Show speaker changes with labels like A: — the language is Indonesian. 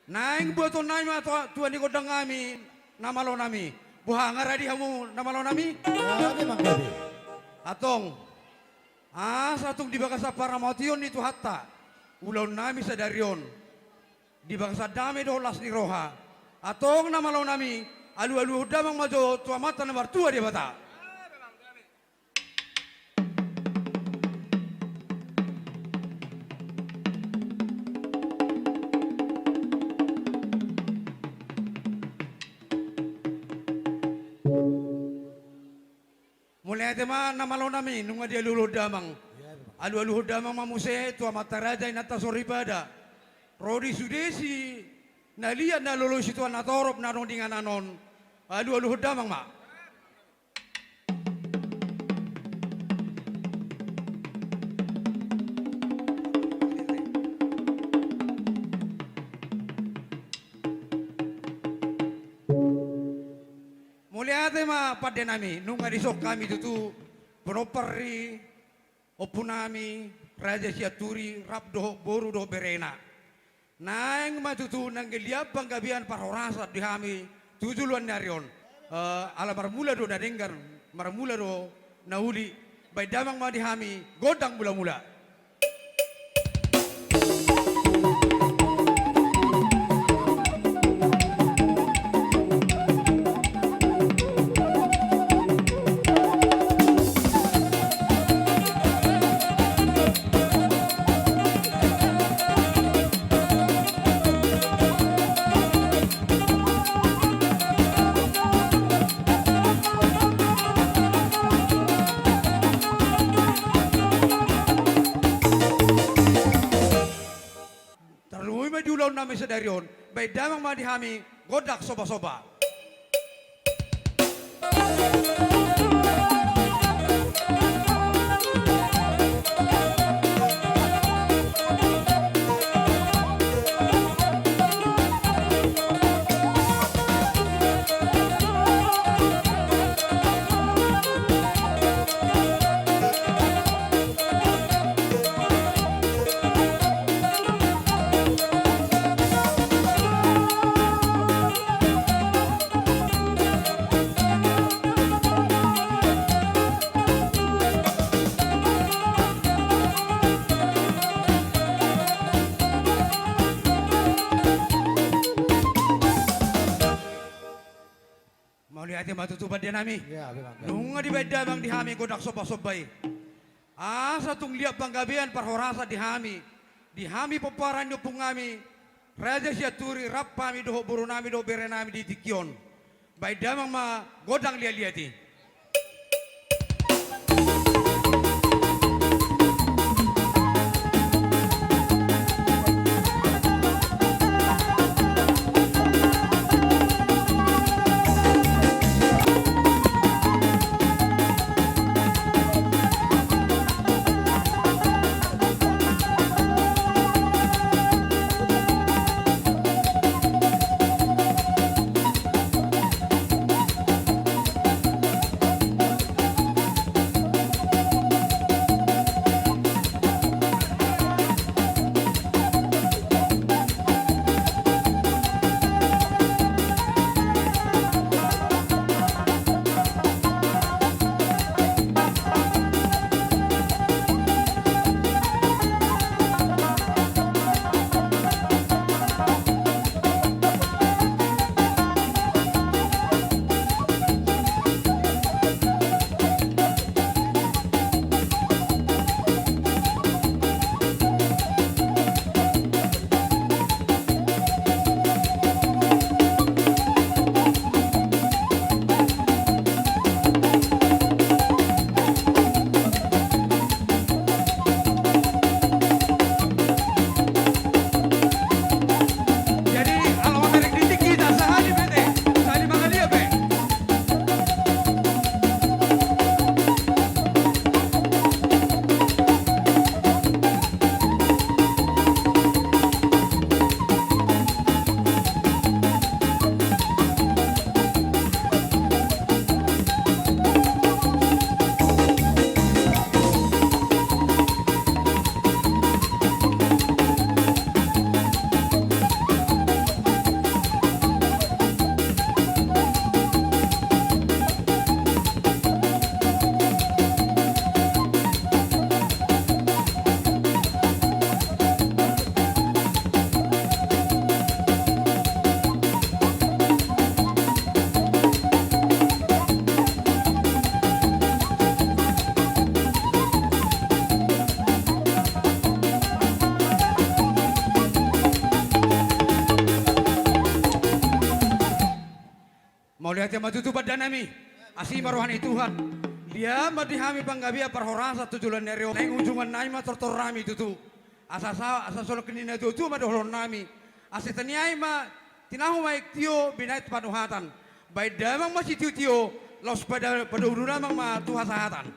A: Naing buaton nami tuan ni kodang kami nama lo nami. Buha ngaradi kamu nama lo nami.
B: Gabi mang gabi.
A: Atong. Satung di bangsa Paramation itu hatta. Ulau nami sadarion. Di bangsa dame dolas ni roha. Atong nama lo nami. Alu-alu damang majo tua mata nomor tua dia bata. Mulai tema nama lo nami nunga dia lulu damang. Alu-alu damang mamuse tua mata raja inata soribada. Rodi sudesi nalia na lulu situ anatorop na nong dengan anon. Alu-alu damang mak. Mulai tema pada nami nunga disok kami itu penoperi opunami raja siaturi rabdo boru do berena. Nang matutu nang geliap panggabian parorasat di kami tujuluan narion. Ala marmula do dadenggar marmula do nauli bay damang ma di kami godang mula-mula. Ulau nami sedarion, baik damang ma dihami godak soba-soba. Lihat matutupan dia nami.
B: Ya, memang.
A: Nunga di beda bang dihami godak soba-sobai. Satung liap panggabian parhorasa dihami. Dihami peparan yo pungami. Raja siaturi rappami doho burunami doho berenami di tikion. Baik damang ma godang lihat-lihati. lihat yang maju tu badan nami. Asih maruhani Tuhan. Dia madihami panggabia parhorasa tujulan nereo. Neng ujungan naima tortorami tutu. Asa solo kenina tutu madohlon nami. Asa taniai ma tinahu maik tio binait panuhatan. Baik damang masih tio los pada urunamang ma tuhasahatan.